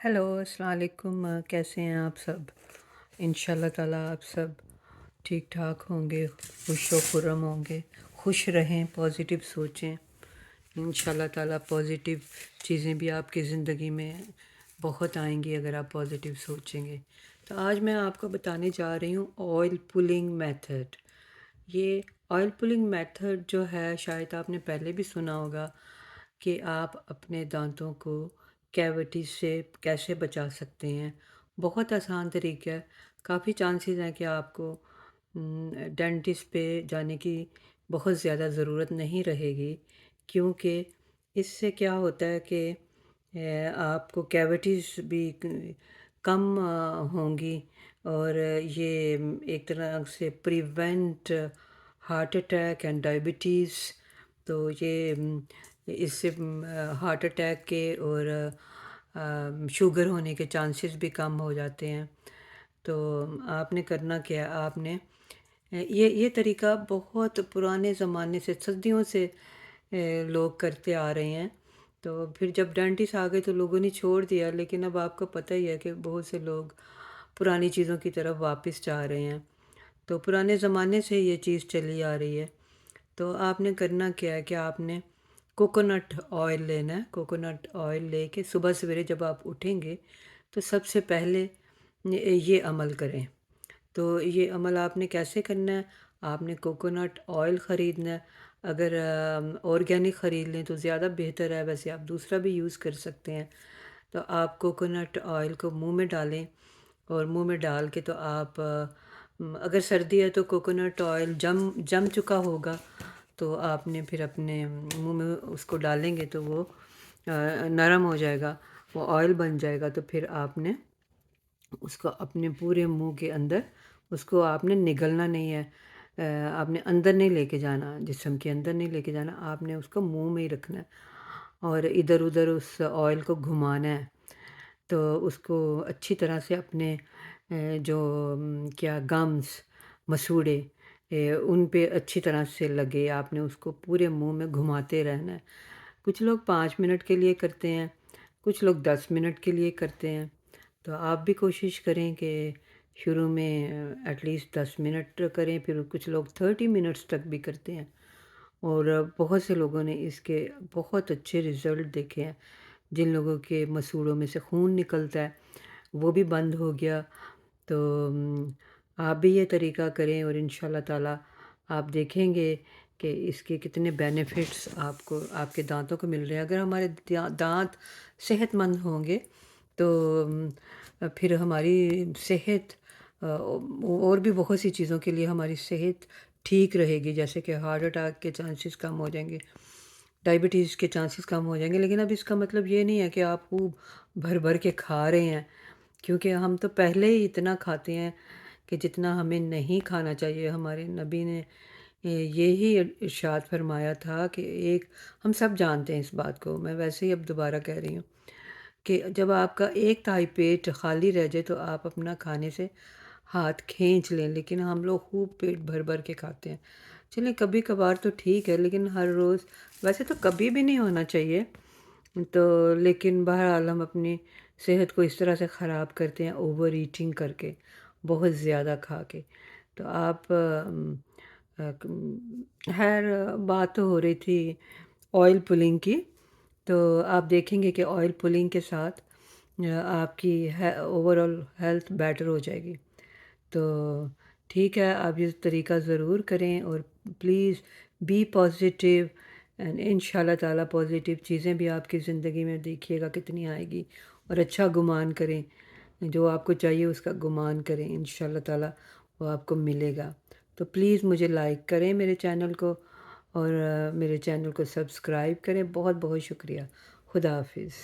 Hello अस्सलाम वालेकुम। कैसे हैं आप सब? इंशाल्लाह ताला आप सब ठीक ठाक होंगे, खुश व खुर्रम होंगे, खुश रहें, पॉजिटिव सोचें। इंशाल्लाह ताला पॉजिटिव चीज़ें भी आपकी ज़िंदगी में बहुत आएंगी अगर आप पॉजिटिव सोचेंगे। तो आज मैं आपको बताने जा रही हूँ ऑयल पुलिंग मेथड। ये ऑयल पुलिंग मेथड जो है शायद आपने पहले भी सुना होगा कि आप अपने दांतों को कैविटी से कैसे बचा सकते हैं। बहुत आसान तरीका है। काफ़ी चांसेस हैं कि आपको डेंटिस्ट पे जाने की बहुत ज़्यादा ज़रूरत नहीं रहेगी, क्योंकि इससे क्या होता है कि आपको कैविटीज़ भी कम होंगी, और ये एक तरह से prevent heart attack and diabetes. तो ये इससे हार्ट अटैक के और शुगर होने के चांसेस भी कम हो जाते हैं। तो आपने करना क्या है, आपने ये तरीका बहुत पुराने ज़माने से, सदियों से लोग करते आ रहे हैं। तो फिर जब डेंटिस्ट आ गए तो लोगों ने छोड़ दिया, लेकिन अब आपको पता ही है कि बहुत से लोग पुरानी चीज़ों की तरफ वापस जा रहे हैं। तो पुराने ज़माने से ये चीज़ चली आ रही है। तो आपने करना क्या है कि आपने कोकोनट ऑयल लेना है। कोकोनट ऑयल लेके सुबह सवेरे जब आप उठेंगे तो सबसे पहले ये अमल करें। तो ये अमल आपने कैसे करना है, आपने कोकोनट ऑयल ख़रीदना है। अगर ऑर्गेनिक ख़रीद लें तो ज़्यादा बेहतर है, वैसे आप दूसरा भी यूज़ कर सकते हैं। तो आप कोकोनट ऑयल को मुंह में डालें, और मुंह में डाल के तो आप अगर सर्दी है तो कोकोनट ऑयल जम जम चुका होगा, तो आपने फिर अपने मुंह में उसको डालेंगे तो वो नरम हो जाएगा, वो ऑयल बन जाएगा। तो फिर आपने उसको अपने पूरे मुंह के अंदर, उसको आपने निगलना नहीं है। आपने अंदर नहीं लेके जाना, जिस्म के अंदर नहीं लेके जाना, आपने उसको मुंह में ही रखना है और इधर उधर उस ऑयल को घुमाना है। तो उसको अच्छी तरह से अपने जो क्या गम्स, मसूड़े, उन पे अच्छी तरह से लगे, आपने उसको पूरे मुंह में घुमाते रहना है। कुछ लोग 5 मिनट के लिए करते हैं, कुछ लोग 10 मिनट के लिए करते हैं। तो आप भी कोशिश करें कि शुरू में एटलीस्ट 10 मिनट करें, फिर कुछ लोग 30 मिनट्स तक भी करते हैं। और बहुत से लोगों ने इसके बहुत अच्छे रिज़ल्ट देखे हैं। जिन लोगों के मसूड़ों में से खून निकलता है वो भी बंद हो गया। तो आप भी ये तरीका करें और इंशाल्लाह ताला आप देखेंगे कि इसके कितने बेनिफिट्स आपको आपके दांतों को मिल रहे हैं। अगर हमारे दांत सेहतमंद होंगे तो फिर हमारी सेहत और भी बहुत सी चीज़ों के लिए हमारी सेहत ठीक रहेगी, जैसे कि हार्ट अटैक के चांसेस कम हो जाएंगे, डायबिटीज़ के चांसेस कम हो जाएंगे। लेकिन अब इसका मतलब ये नहीं है कि आप खूब भर भर के खा रहे हैं, क्योंकि हम तो पहले ही इतना खाते हैं कि जितना हमें नहीं खाना चाहिए। हमारे नबी ने यही इरशाद फरमाया था कि एक, हम सब जानते हैं इस बात को, मैं वैसे ही अब दोबारा कह रही हूँ कि जब आपका एक थाई पेट खाली रह जाए तो आप अपना खाने से हाथ खींच लें, लेकिन हम लोग खूब पेट भर भर के खाते हैं। चलें कभी कभार तो ठीक है, लेकिन हर रोज़ वैसे तो कभी भी नहीं होना चाहिए। तो लेकिन बहरहाल हम अपनी सेहत को इस तरह से ख़राब करते हैं ओवर ईटिंग करके, बहुत ज़्यादा खा के। तो आप खैर बात तो हो रही थी ऑयल पुलिंग की। तो आप देखेंगे कि ऑयल पुलिंग के साथ आपकी ओवरऑल हेल्थ बेटर हो जाएगी। तो ठीक है, आप ये तरीका ज़रूर करें और प्लीज़ बी पॉजिटिव, एंड इंशाल्लाह ताला पॉजिटिव चीज़ें भी आपकी ज़िंदगी में देखिएगा कितनी आएगी। और अच्छा गुमान करें, जो आपको चाहिए उसका गुमान करें, इंशाल्लाह ताला वो आपको मिलेगा। तो प्लीज़ मुझे लाइक करें मेरे चैनल को, और मेरे चैनल को सब्सक्राइब करें। बहुत बहुत शुक्रिया। खुदा हाफिज़।